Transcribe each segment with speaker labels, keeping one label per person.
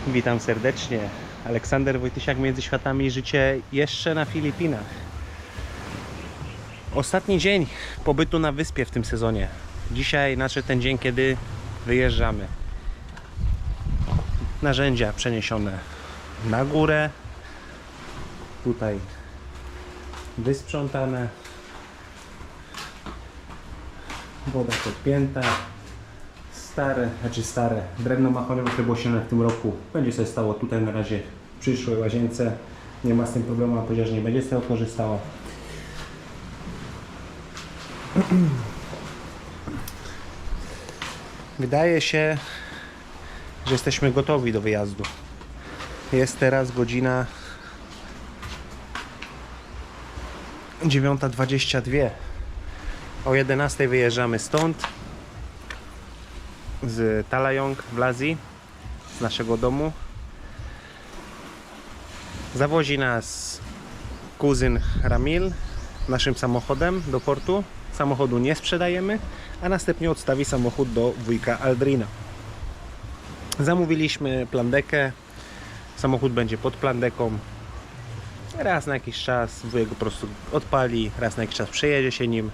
Speaker 1: Witam serdecznie. Aleksander Wojtysiak, Między Światami. Życie jeszcze na Filipinach. Ostatni dzień pobytu na wyspie w tym sezonie. Dzisiaj nadszedł ten dzień, kiedy wyjeżdżamy. Narzędzia przeniesione na górę. Tutaj wysprzątane. Woda podpięta. Stare drewno mahoniowe, które było siane w tym roku, będzie sobie stało tutaj na razie w przyszłej łazience. Nie ma z tym problemu, a powiedział, że nie będzie z tego korzystała. Wydaje się, że jesteśmy gotowi do wyjazdu. Jest teraz godzina 9:22. O 11 wyjeżdżamy stąd, z Talayong w Lazji, z naszego domu. Zawozi nas kuzyn Ramil naszym samochodem do portu. Samochodu nie sprzedajemy, a następnie odstawi samochód do wujka Aldrina. Zamówiliśmy plandekę. Samochód będzie pod plandeką. Raz na jakiś czas wujek go po prostu odpali, raz na jakiś czas przejedzie się nim.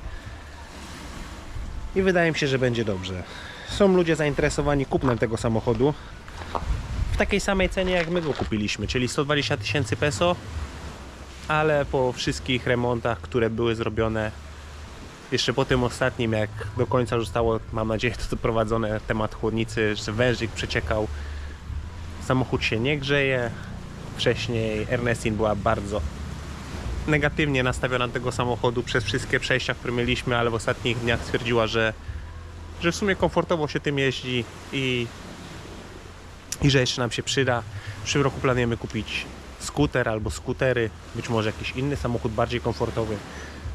Speaker 1: I wydaje mi się, że będzie dobrze. Są ludzie zainteresowani kupnem tego samochodu w takiej samej cenie, jak my go kupiliśmy, czyli 120 000 peso, ale po wszystkich remontach, które były zrobione, jeszcze po tym ostatnim, jak do końca zostało, mam nadzieję, to doprowadzone, temat chłodnicy, że wężyk przeciekał, samochód się nie grzeje. Wcześniej Ernestin była bardzo negatywnie nastawiona do tego samochodu przez wszystkie przejścia, które mieliśmy, ale w ostatnich dniach stwierdziła, że w sumie komfortowo się tym jeździ i że jeszcze nam się przyda. W przyszłym roku planujemy kupić skuter albo skutery, być może jakiś inny samochód bardziej komfortowy,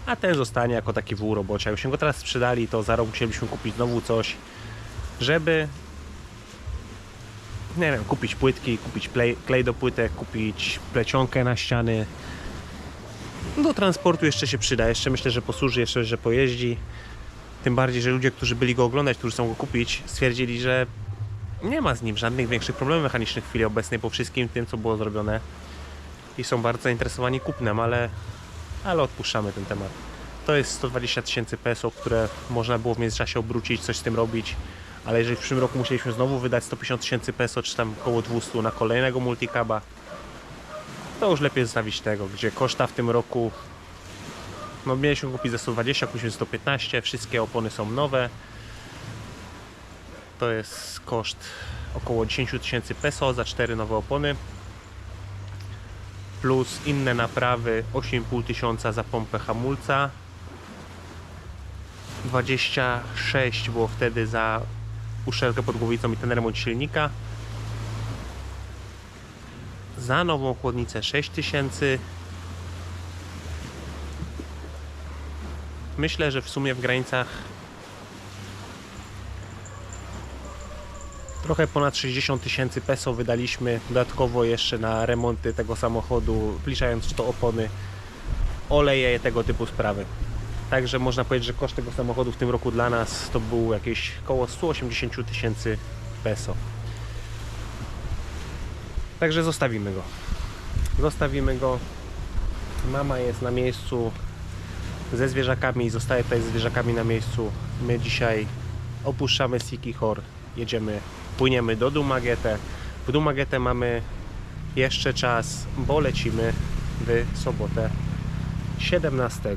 Speaker 1: a ten zostanie jako taki wół roboczy. Jakbyśmy go teraz sprzedali, to za rok musielibyśmy kupić znowu coś, żeby, nie wiem, kupić płytki, kupić klej do płytek, kupić plecionkę na ściany. Do transportu jeszcze się przyda, jeszcze myślę, że posłuży, jeszcze, że pojeździ. Tym bardziej, że ludzie, którzy byli go oglądać, którzy chcą go kupić, stwierdzili, że nie ma z nim żadnych większych problemów mechanicznych w chwili obecnej po wszystkim tym, co było zrobione, i są bardzo zainteresowani kupnem, ale odpuszczamy ten temat. To jest 120 000 peso, które można było w międzyczasie obrócić, coś z tym robić, ale jeżeli w przyszłym roku musieliśmy znowu wydać 150 000 peso, czy tam około 200 na kolejnego multicaba, to już lepiej zostawić tego, gdzie koszta w tym roku, no mieliśmy kupić za 120, kupiliśmy 115, wszystkie opony są nowe. To jest koszt około 10 000 peso za 4 nowe opony. Plus inne naprawy 8,5 tysiąca za pompę hamulca. 26 było wtedy za uszczelkę pod głowicą i ten remont silnika. Za nową chłodnicę 6 000. Myślę, że w sumie w granicach trochę ponad 60 000 peso wydaliśmy dodatkowo jeszcze na remonty tego samochodu, wliczając w to opony, oleje, tego typu sprawy. Także można powiedzieć, że koszt tego samochodu w tym roku dla nas to był jakieś około 180 000 peso. Także zostawimy go. Mama jest na miejscu ze zwierzakami, zostaje tutaj ze zwierzakami na miejscu. My dzisiaj opuszczamy Siquijor, płyniemy do Dumaguete. W Dumaguete mamy jeszcze czas, bo lecimy w sobotę 17.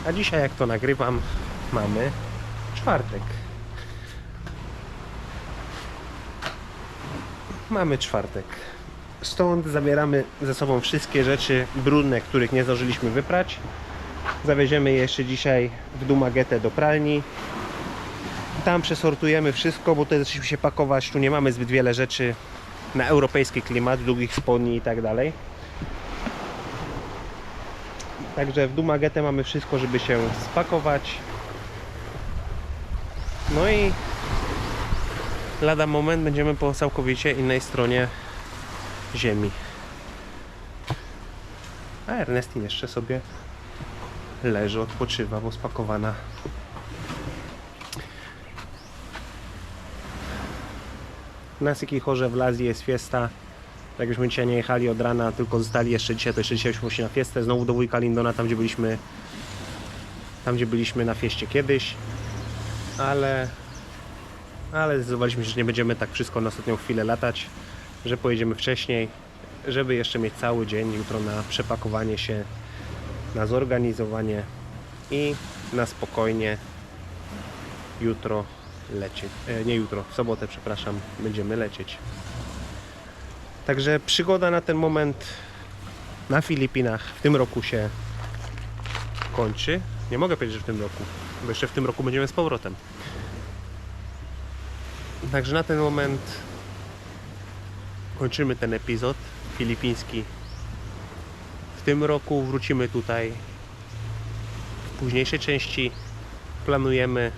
Speaker 1: A dzisiaj, jak to nagrywam, mamy czwartek. Stąd zabieramy ze sobą wszystkie rzeczy brudne, których nie zdążyliśmy wyprać. Zawieziemy je jeszcze dzisiaj w Dumaguete do pralni. Tam przesortujemy wszystko, bo tutaj zaczęliśmy się pakować. Tu nie mamy zbyt wiele rzeczy na europejski klimat, długich spodni i tak dalej. Także w Dumaguete mamy wszystko, żeby się spakować. No i lada moment będziemy po całkowicie innej stronie ziemi. A Ernestin jeszcze sobie leży, odpoczywa, bo spakowana. Na Siquijorze w Lazji jest fiesta. Jakbyśmy dzisiaj nie jechali od rana, tylko zostali jeszcze dzisiaj, to jeszcze dzisiaj byśmy poszli na fiestę. Znowu do wujka Lindona, tam gdzie byliśmy na fieście kiedyś. Ale zdecydowaliśmy się, że nie będziemy tak wszystko na ostatnią chwilę latać, że pojedziemy wcześniej, żeby jeszcze mieć cały dzień jutro na przepakowanie się, na zorganizowanie i na spokojnie jutro lecieć. Nie jutro, w sobotę, przepraszam, będziemy lecieć. Także przygoda na ten moment na Filipinach w tym roku się kończy. Nie mogę powiedzieć, że w tym roku, bo jeszcze w tym roku będziemy z powrotem. Także na ten moment kończymy ten epizod filipiński. W tym roku wrócimy tutaj w późniejszej części. Planujemy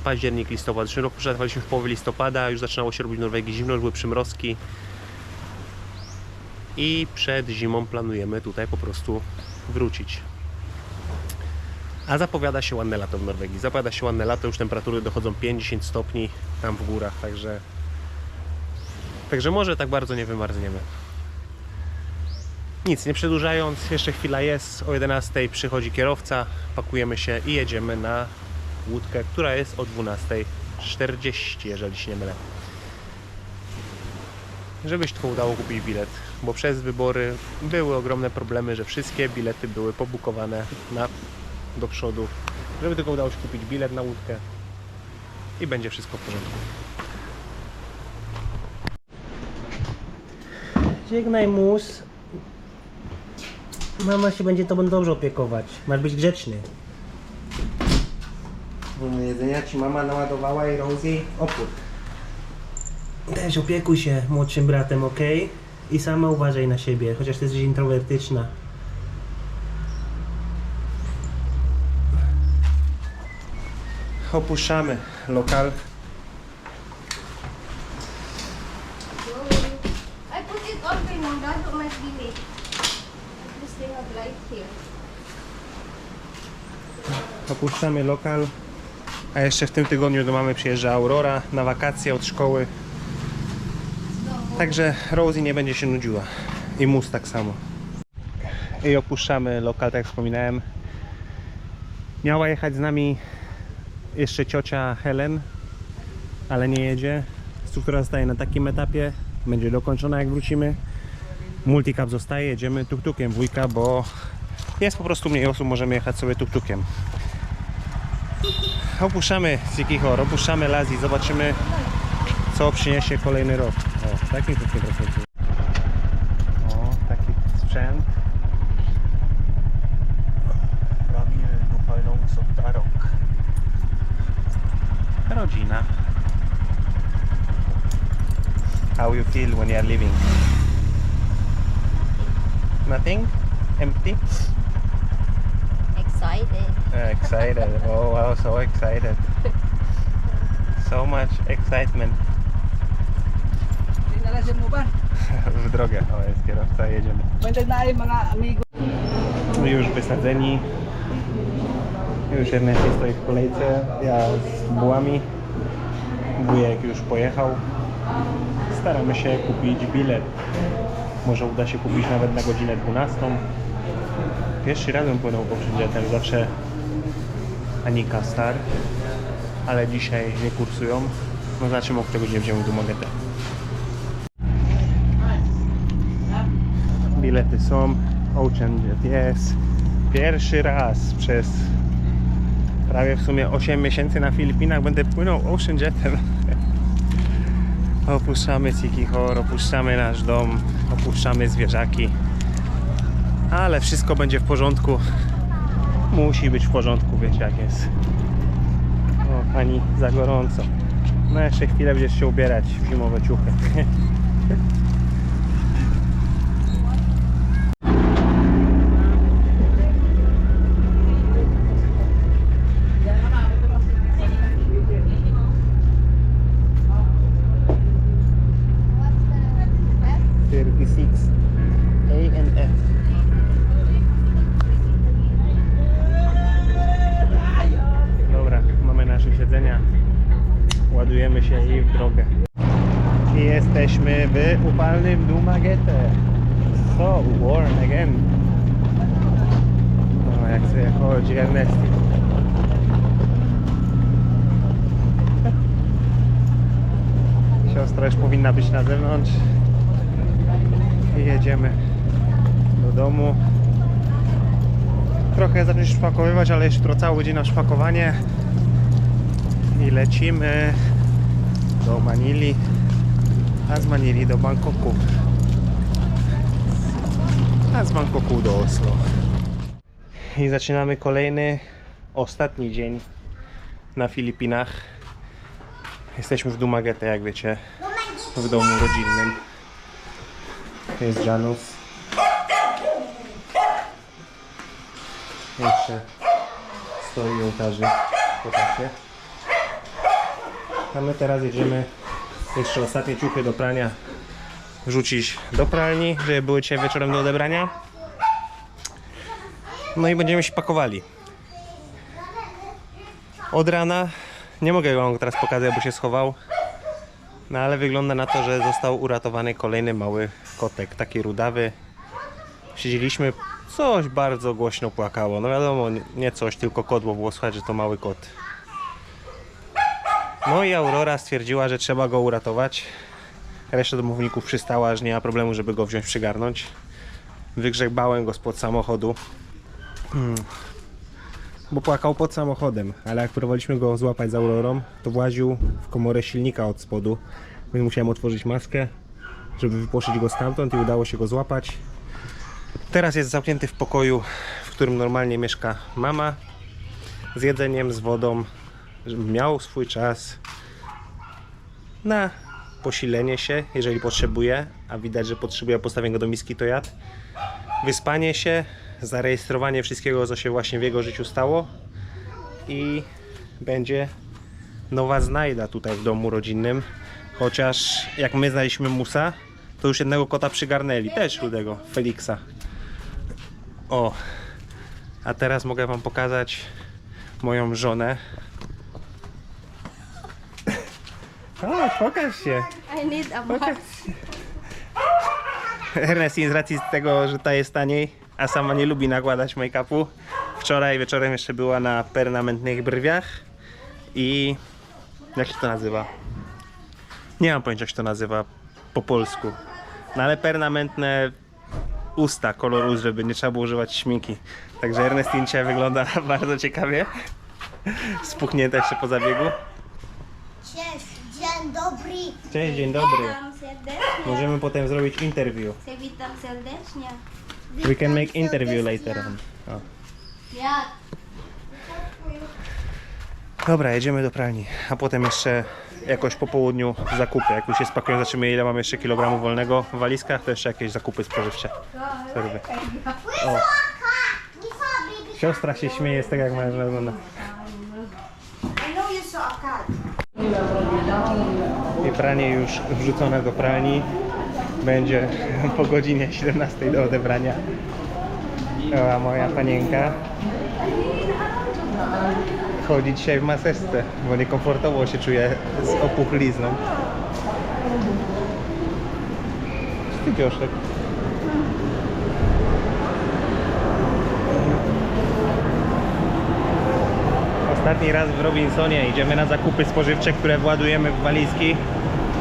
Speaker 1: październik, listopad. W zeszłym roku przelatywaliśmy w połowie listopada, już zaczynało się robić w Norwegii zimno, już były przymrozki. I przed zimą planujemy tutaj po prostu wrócić. A zapowiada się ładne lato w Norwegii. Zapowiada się ładne lato, już temperatury dochodzą 50 stopni tam w górach, także może tak bardzo nie wymarzniemy. Nic, nie przedłużając, jeszcze chwila jest. O 11:00 przychodzi kierowca, pakujemy się i jedziemy na łódkę, która jest o 12:40, jeżeli się nie mylę. Żeby się tylko udało kupić bilet, bo przez wybory były ogromne problemy, że wszystkie bilety były pobukowane do przodu. Żeby tylko udało się kupić bilet na łódkę i będzie wszystko w porządku.
Speaker 2: Żegnaj, mus. Mama się będzie tobą dobrze opiekować. Masz być grzeczny. Jedzenia ci mama naładowała i Rosie opór. Też opiekuj się młodszym bratem, ok? I sama uważaj na siebie, chociaż ty jesteś introwertyczna.
Speaker 1: Opuszczamy lokal.
Speaker 3: I put it all by now. That's what my TV. At least they have light here.
Speaker 1: Opuszczamy lokal. A jeszcze w tym tygodniu do mamy przyjeżdża Aurora na wakacje od szkoły. Także Rosie nie będzie się nudziła. I mus tak samo. I opuszczamy lokal, tak jak wspominałem. Miała jechać z nami jeszcze ciocia Helen, ale nie jedzie. Struktura zostaje na takim etapie. Będzie dokończona jak wrócimy. Multicab zostaje, jedziemy tuk-tukiem wujka, bo jest po prostu mniej osób, możemy jechać sobie tuk-tukiem. Opuszczamy Siquijor, opuszczamy Lazji, zobaczymy co przyniesie kolejny rok. O, taki krótki procentu. O, taki sprzęt. Ramil Dufajną Sotarok. Rodzina. How you feel when you are leaving? Nothing? Empty?
Speaker 3: Excited.
Speaker 1: Excited. Oh wow, so excited. So much excitement.
Speaker 4: Tinalasin mo ba?
Speaker 1: W drogę. O, jest kierowca, jedziemy.
Speaker 4: Będę na mga amigo.
Speaker 1: Już wysadzeni. Już Ernesto stoi w kolejce. Ja z bułami. Wujek już pojechał. Staramy się kupić bilet. Może uda się kupić nawet na godzinę 12. Pierwszy raz bym płynął poprzez jetem. Zawsze Anika Star. Ale dzisiaj nie kursują. No zobaczymy, o której godzinie będziemy do Mogetę. Bilety są. Ocean Jet jest. Pierwszy raz przez prawie w sumie 8 miesięcy na Filipinach będę płynął Ocean Jetem. Opuszczamy Siquijor, opuszczamy nasz dom, opuszczamy zwierzaki. Ale wszystko będzie w porządku. Musi być w porządku, wiecie jak jest. O, pani za gorąco. No jeszcze chwilę będziesz się ubierać w zimowe ciuchy. A and F. Dobra, mamy nasze siedzenia. Ładujemy się i w drogę. Jesteśmy w upalnym Dumaguete. So warm again. No jak sobie chodzi Ernesty. Siostra już powinna być na zewnątrz. I jedziemy do domu. Trochę zacząć szpakowywać, ale jeszcze to cały dzień na szpakowanie. I lecimy do Manili, a z Manili do Bangkoku, a z Bangkoku do Oslo. I zaczynamy kolejny, ostatni dzień na Filipinach. Jesteśmy w Dumaguete, jak wiecie, w domu rodzinnym. Jest Janus. Jeszcze stoi ołtarzy po czasie. A my teraz jedziemy jeszcze ostatnie ciuchy do prania wrzucić do pralni, żeby były dzisiaj wieczorem do odebrania. No i będziemy się pakowali. Od rana nie mogę wam go teraz pokazać, bo się schował. No ale wygląda na to, że został uratowany kolejny mały kotek, taki rudawy. Siedzieliśmy, coś bardzo głośno płakało. No wiadomo, nie coś, tylko kot, bo było słychać, że to mały kot. No i Aurora stwierdziła, że trzeba go uratować. Reszta domowników przystała, że nie ma problemu, żeby go wziąć, przygarnąć. Wygrzebałem go spod samochodu. Bo płakał pod samochodem, ale jak próbowaliśmy go złapać z Aurorą, to właził w komorę silnika od spodu. Więc musiałem otworzyć maskę, żeby wypłoszyć go stamtąd i udało się go złapać. Teraz jest zamknięty w pokoju, w którym normalnie mieszka mama. Z jedzeniem, z wodą, żeby miał swój czas na posilenie się, jeżeli potrzebuje, a widać, że potrzebuje, postawię go do miski, to jadł. Wyspanie się, zarejestrowanie wszystkiego, co się właśnie w jego życiu stało i będzie nowa znajda tutaj w domu rodzinnym. Chociaż jak my znaliśmy Musa, to już jednego kota przygarnęli, też rudego, Feliksa. O, a teraz mogę wam pokazać moją żonę. O, pokaż się.
Speaker 3: I need a mask.
Speaker 1: Ernest z racji tego, że ta jest taniej, a sama nie lubi nakładać make-upu. Wczoraj wieczorem jeszcze była na permanentnych brwiach i jak się to nazywa? Nie mam pojęcia, jak się to nazywa po polsku. No ale permanentne usta, kolor ust, żeby nie trzeba było używać śminki. Także Ernestine dzisiaj wygląda bardzo ciekawie. Spuchnięta jeszcze po zabiegu.
Speaker 3: Cześć, dzień dobry.
Speaker 1: Cześć, dzień dobry.
Speaker 3: Witam serdecznie.
Speaker 1: Możemy potem zrobić interview.
Speaker 3: Witam serdecznie.
Speaker 1: We can make interview later on. O.
Speaker 3: Jak?
Speaker 1: Dobra, jedziemy do pralni, a potem jeszcze jakoś po południu zakupy. Jak już się spakują, zobaczymy ile mam jeszcze kilogramów wolnego w walizkach, to jeszcze jakieś zakupy spożywcze. Co robię? O. Siostra się śmieje z tego, jak moja żona wygląda. I pranie już wrzucone do pralni. Będzie po godzinie 17 do odebrania. A moja panienka chodzi dzisiaj w maseczce, bo niekomfortowo się czuje z opuchlizną. Ty Pioszek. Ostatni raz w Robinsonie idziemy na zakupy spożywcze, które władujemy w walizki.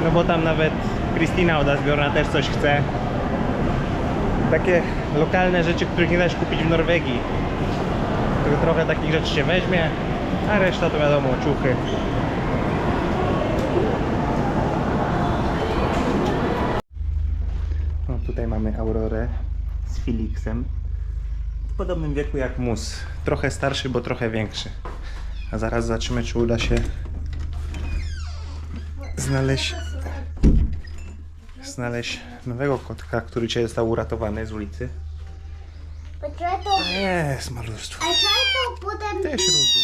Speaker 1: No bo tam nawet Krystyna od Asbjorna też coś chce. Takie lokalne rzeczy, których nie da się kupić w Norwegii. Tylko trochę takich rzeczy się weźmie, a reszta to wiadomo, ciuchy. No, tutaj mamy Aurorę z Felixem. W podobnym wieku jak Mus. Trochę starszy, bo trochę większy. A zaraz zobaczymy, czy uda się znaleźć nowego kotka, który dzisiaj został uratowany z ulicy. Jest malutko. Też rudy.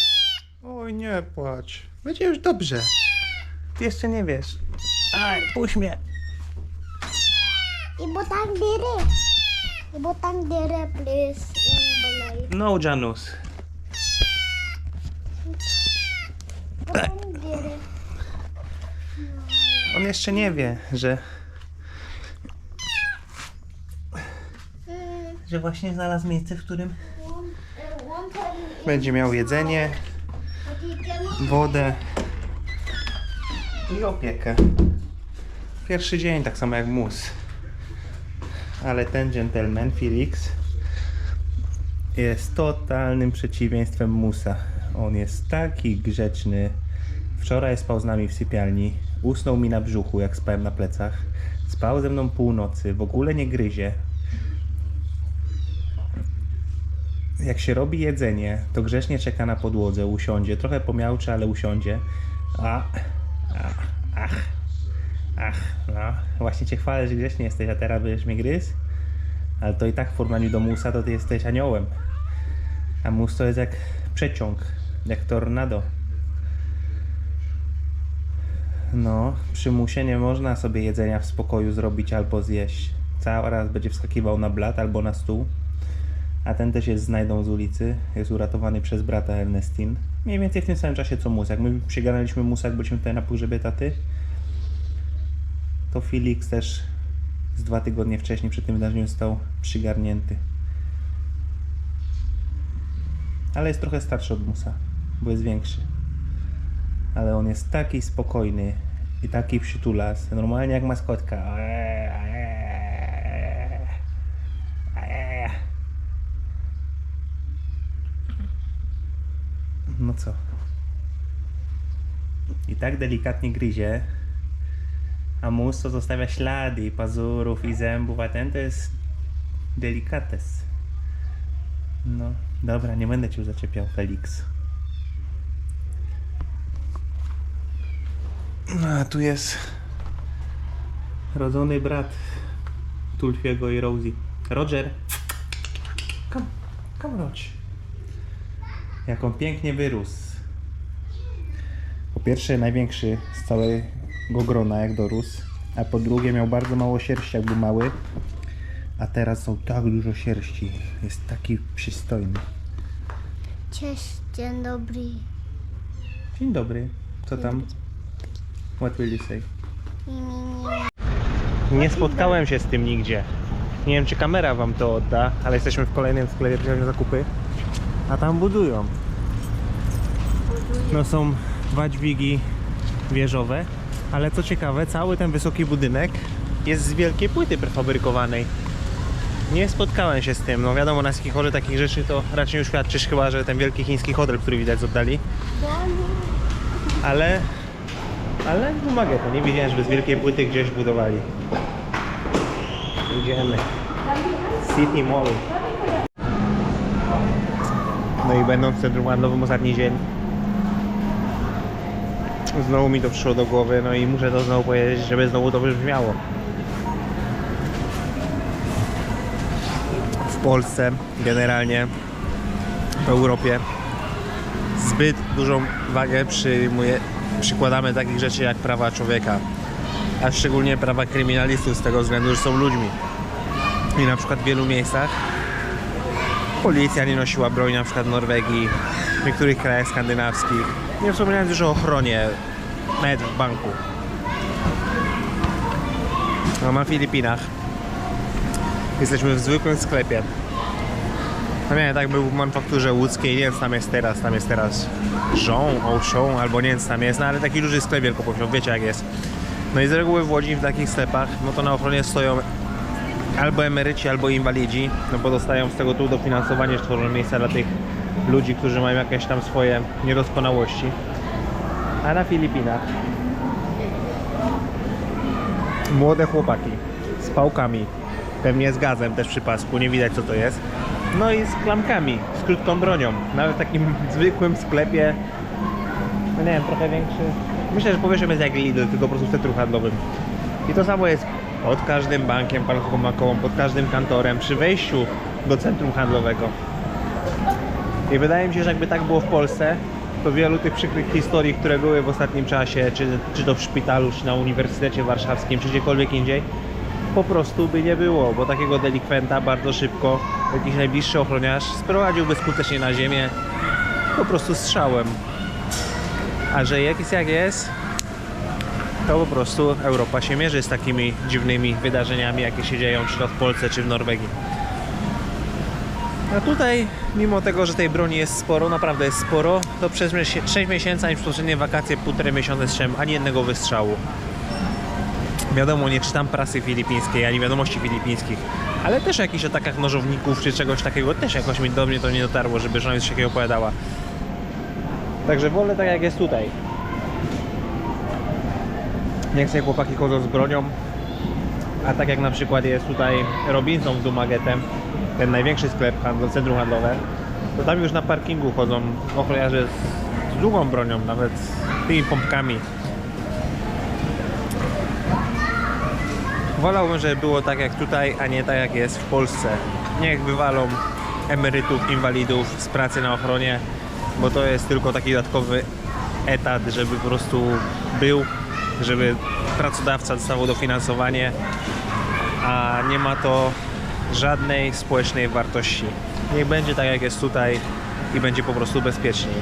Speaker 1: Oj, nie płacz. Będzie już dobrze. Ty jeszcze nie wiesz. Aj, puść mnie.
Speaker 4: Ibutang dire. Ibutang dire, please. Yung balay.
Speaker 1: No, Janus.
Speaker 4: Ibutang dire.
Speaker 1: On jeszcze nie wie, że właśnie znalazł miejsce, w którym będzie miał jedzenie, wodę i opiekę. Pierwszy dzień, tak samo jak mus. Ale ten gentleman, Felix, jest totalnym przeciwieństwem musa. On jest taki grzeczny. Wczoraj spał z nami w sypialni. Usnął mi na brzuchu, jak spałem na plecach. Spał ze mną północy. W ogóle nie gryzie. Jak się robi jedzenie, to grzecznie czeka na podłodze, usiądzie. Trochę pomiałczy, ale usiądzie. No. Właśnie cię chwalę, że grzecznie jesteś, a teraz będziesz mnie gryzł. Ale to i tak w porównaniu do musa to ty jesteś aniołem. A mus to jest jak przeciąg, jak tornado. No, przy musie nie można sobie jedzenia w spokoju zrobić albo zjeść. Cały raz będzie wskakiwał na blat albo na stół. A ten też jest znajdą z ulicy. Jest uratowany przez brata Ernestin. Mniej więcej w tym samym czasie co mus. Jak my przygarnęliśmy musa, jak byliśmy tutaj na pogrzebie taty, to Felix też z 2 tygodnie wcześniej przy tym wydarzeniu został przygarnięty. Ale jest trochę starszy od musa, bo jest większy. Ale on jest taki spokojny i taki przytulas, normalnie jak maskotka. No co? I tak delikatnie gryzie, a mus to zostawia ślady i pazurów i zębów, a ten to jest delikates. No, dobra, nie będę cię zaczepiał, Felix. No, a tu jest rodzony brat Tulfiego i Rosie. Roger! Come Roger. Jak on pięknie wyrósł. Po pierwsze największy z całego grona jak dorósł, a po drugie miał bardzo mało sierści jak był mały, a teraz są tak dużo sierści. Jest taki przystojny.
Speaker 4: Cześć, dzień dobry.
Speaker 1: Dzień dobry. Co tam? What will you say? Nie spotkałem się z tym nigdzie. Nie wiem, czy kamera wam to odda, ale jesteśmy w kolejnym sklepie, przyjechałem na zakupy. A tam budują. No są 2 dźwigi wieżowe, ale co ciekawe, cały ten wysoki budynek jest z wielkiej płyty prefabrykowanej. Nie spotkałem się z tym. No wiadomo, na Skichorze takich rzeczy to raczej już świadczysz, chyba że ten wielki chiński hotel, który widać z oddali. Ale pomagę to. Nie widziałem, żeby z wielkiej płyty gdzieś budowali. Idziemy. City Mall. No i będąc w centrum handlowym ostatni dzień, znowu mi to przyszło do głowy, no i muszę to znowu powiedzieć, żeby znowu to wybrzmiało. W Polsce, generalnie w Europie zbyt dużą wagę przykładamy takich rzeczy jak prawa człowieka, a szczególnie prawa kryminalistów z tego względu, że są ludźmi. I na przykład w wielu miejscach policja nie nosiła broni, na przykład w Norwegii, w niektórych krajach skandynawskich. Nie wspominając już o ochronie nawet w banku. No, na Filipinach jesteśmy w zwykłym sklepie. No nie, tak był w manufakturze łódzkiej, nie wiem co tam jest teraz. Tam jest teraz Auchan, albo nie wiem co tam jest, no ale taki duży sklep wielkopowierzchniowy, wiecie jak jest. No i z reguły w Łodzi w takich sklepach, no to na ochronie stoją albo emeryci, albo inwalidzi, no bo dostają z tego tu dofinansowanie, że tworzą miejsca dla tych ludzi, którzy mają jakieś tam swoje niedoskonałości. A na Filipinach młode chłopaki z pałkami, pewnie z gazem też przy pasku, nie widać co to jest, no i z klamkami, z krótką bronią, nawet w takim zwykłym sklepie, no nie wiem, trochę większy. Myślę, że powierzchnia jest jak Lidl, tylko po prostu w centrum handlowym. I to samo jest pod każdym bankiem, bankową, pod każdym kantorem, przy wejściu do centrum handlowego. I wydaje mi się, że jakby tak było w Polsce, to wielu tych przykrych historii, które były w ostatnim czasie, czy to w szpitalu, czy na Uniwersytecie Warszawskim, czy gdziekolwiek indziej, po prostu by nie było, bo takiego delikwenta bardzo szybko jakiś najbliższy ochroniarz sprowadziłby skutecznie na ziemię po prostu strzałem. A że jak jest, to po prostu Europa się mierzy z takimi dziwnymi wydarzeniami, jakie się dzieją czy to w Polsce, czy w Norwegii. A tutaj, mimo tego, że tej broni jest sporo, naprawdę jest sporo, to przez 6 miesięcy, ani w poprzednie wakacje, 1,5 miesiąca strzem ani jednego wystrzału. Wiadomo, nie czytam prasy filipińskiej, ani wiadomości filipińskich, ale też o jakichś atakach nożowników, czy czegoś takiego, też jakoś do mnie to nie dotarło, żeby żona coś takiego opowiadała. Także wolę tak jak jest tutaj. Niech sobie chłopaki chodzą z bronią, a tak jak na przykład jest tutaj Robinson z Dumagetem, ten największy sklep, centrum handlowe, to tam już na parkingu chodzą ochroniarze z długą bronią, nawet z tymi pompkami. Wolałbym, żeby było tak jak tutaj, a nie tak jak jest w Polsce. Niech wywalą emerytów, inwalidów z pracy na ochronie, bo to jest tylko taki dodatkowy etat, żeby po prostu był, żeby pracodawca dostawał dofinansowanie, a nie ma to żadnej społecznej wartości. Niech będzie tak jak jest tutaj i będzie po prostu bezpieczniej.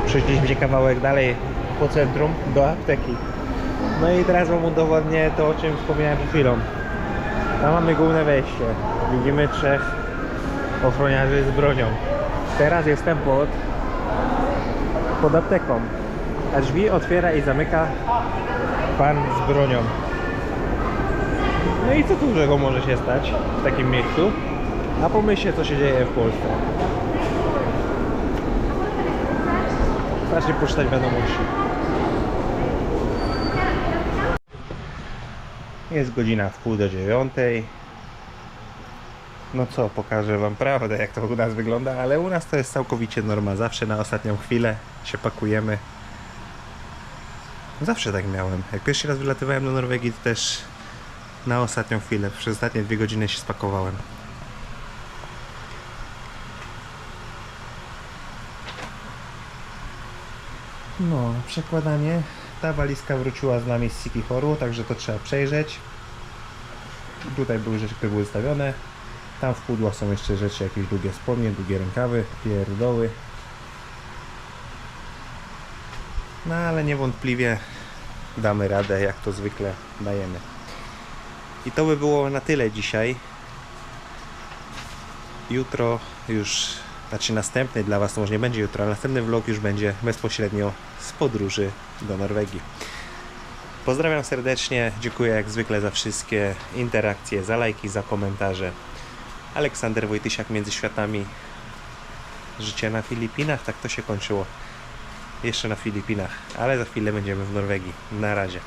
Speaker 1: Przeszliśmy się kawałek dalej po centrum do apteki. No i teraz wam udowodnię to, o czym wspomniałem przed chwilą. Tam mamy główne wejście. Widzimy 3 ochroniarzy z bronią. Teraz jestem pod apteką, a drzwi otwiera i zamyka pan z bronią. No i co tu dużego może się stać w takim miejscu? A pomyślcie, co się dzieje w Polsce. Zacznij poczytać wiadomości. Jest godzina 8:30. No co, pokażę wam prawdę, jak to u nas wygląda, ale u nas to jest całkowicie norma. Zawsze na ostatnią chwilę się pakujemy. Zawsze tak miałem. Jak pierwszy raz wylatywałem do Norwegii, to też na ostatnią chwilę. Przez ostatnie 2 godziny się spakowałem. No, przekładanie. Ta walizka wróciła z nami z City Horu, także to trzeba przejrzeć. Tutaj były rzeczy, które były zostawione. Tam w pudłach są jeszcze rzeczy, jakieś długie spodnie, długie rękawy, pierdoły. No ale niewątpliwie damy radę, jak to zwykle dajemy. I to by było na tyle dzisiaj. Jutro już, znaczy następny dla was, to może nie będzie jutro, ale następny vlog już będzie bezpośrednio z podróży do Norwegii. Pozdrawiam serdecznie, dziękuję jak zwykle za wszystkie interakcje, za lajki, za komentarze. Aleksander Wojtysiak między światami. Życie na Filipinach, tak to się kończyło. Jeszcze na Filipinach, ale za chwilę będziemy w Norwegii. Na razie.